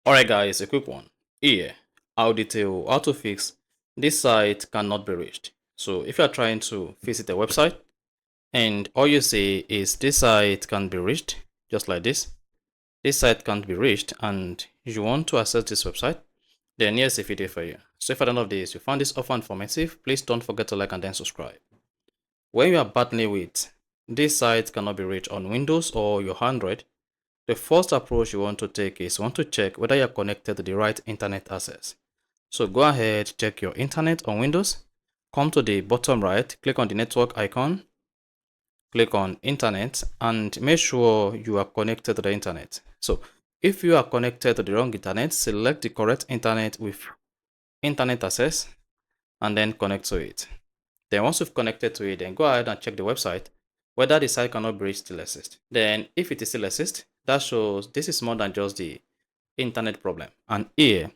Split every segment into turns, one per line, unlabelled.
Alright guys, a quick one. Here, I'll detail how to fix this site cannot be reached. So if you are trying to visit a website and all you say is this site can be reached, just like this site can't be reached and you want to access this website, then here's a video for you. So if at the end of this you found this offer informative, please don't forget to like and then subscribe. When you are battling with this site cannot be reached on Windows or your Android, the first approach you want to take is you want to check whether you're connected to the right internet access. So go ahead, check your internet on Windows, come to the bottom right, click on the network icon, click on internet and make sure you are connected to the internet. So if you are connected to the wrong internet, select the correct internet with internet access and then connect to it. Then once you've connected to it, then go ahead and check the website whether the site cannot be reached still exists. Then if it is still exists, that shows this is more than just the internet problem. And here,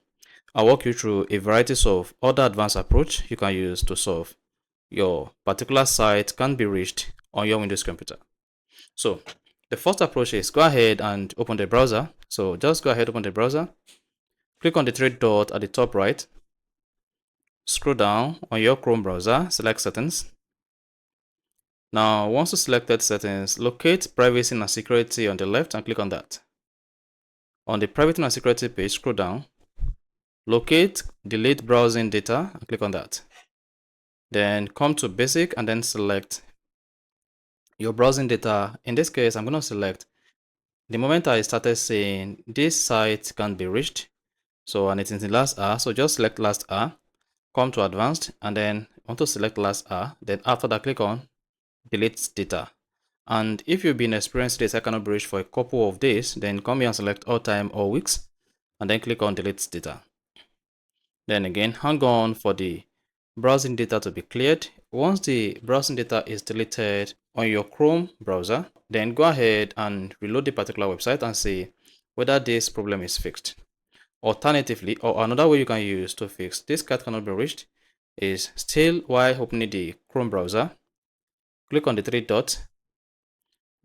I'll walk you through a variety of other advanced approach you can use to solve your particular site can't be reached on your Windows computer. So the first approach is go ahead and open the browser. So just go ahead, open the browser, click on the three dot at the top right, scroll down on your Chrome browser, select settings. Now, once you selected settings, locate privacy and security on the left and click on that. On the privacy and security page, scroll down, locate delete browsing data and click on that. Then come to basic and then select your browsing data. In this case, I'm going to select the moment I started saying this site can be reached. So, and it's in the last hour. So just select last hour, come to advanced and then want to select last hour. Then after that, click on delete data. And if you've been experiencing this cannot be reached for a couple of days, then come here and select all time or weeks and then click on delete data. Then again, hang on for the browsing data to be cleared. Once the browsing data is deleted on your Chrome browser, then go ahead and reload the particular website and see whether this problem is fixed. Alternatively, or another way you can use to fix this cannot be reached is still while opening the Chrome browser, click on the three dots,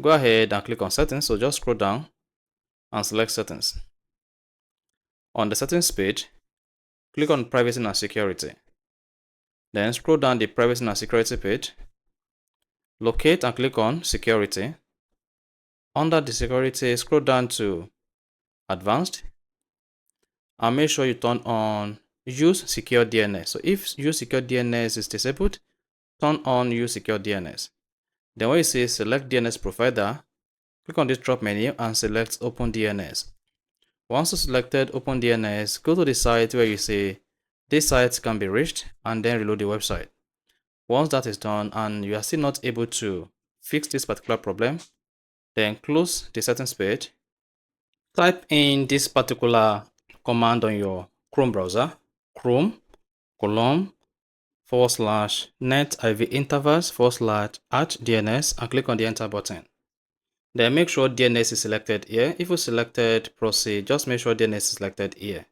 go ahead and click on settings. So just scroll down and select settings. On the settings page, click on privacy and security. Then scroll down the privacy and security page, locate and click on security. Under the security, scroll down to advanced and make sure you turn on use secure DNS. So if use secure DNS is disabled, turn on use secure DNS. Then when you say select DNS provider, click on this drop menu and select open DNS. Once you selected open DNS, go to the site where you say this site can be reached and then reload the website. Once that is done and you are still not able to fix this particular problem, then close the settings page. Type in this particular command on your Chrome browser, Chrome /net-iv-intervals/@DNS and click on the enter button. Then make sure DNS is selected here. If you selected proceed, just make sure DNS is selected here.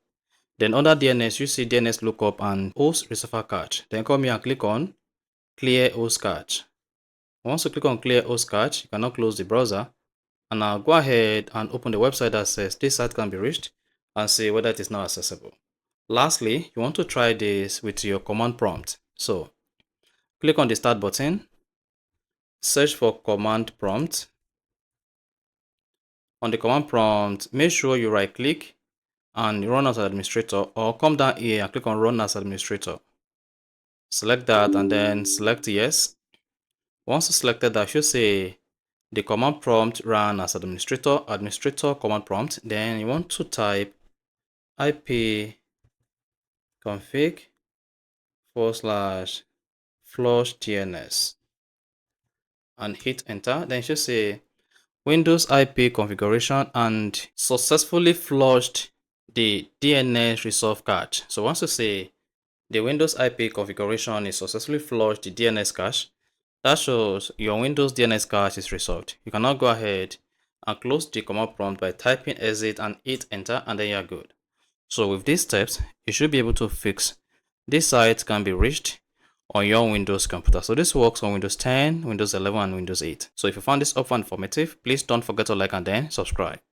Then under DNS, you see DNS lookup and host reservoir cache. Then come here and click on clear host cache. Once you click on clear host cache, you can now close the browser and now go ahead and open the website that says this site can be reached and see whether it is now accessible. Lastly, you want to try this with your command prompt. So click on the start button, search for command prompt. On the command prompt, make sure you right click and run as administrator, or come down here and click on run as administrator. Select that and then select yes. Once you selected that, should say the command prompt run as administrator command prompt. Then you want to type ip config/flush DNS and hit enter. Then you should say Windows IP configuration and successfully flushed the DNS resolve cache. So once you say the Windows IP configuration is successfully flushed the DNS cache, that shows your Windows DNS cache is resolved. You can now go ahead and close the command prompt by typing exit and hit enter and then you're good. So with these steps, you should be able to fix this site can be reached on your Windows computer. So this works on Windows 10, Windows 11 and Windows 8. So if you found this offer informative, please don't forget to like and then subscribe.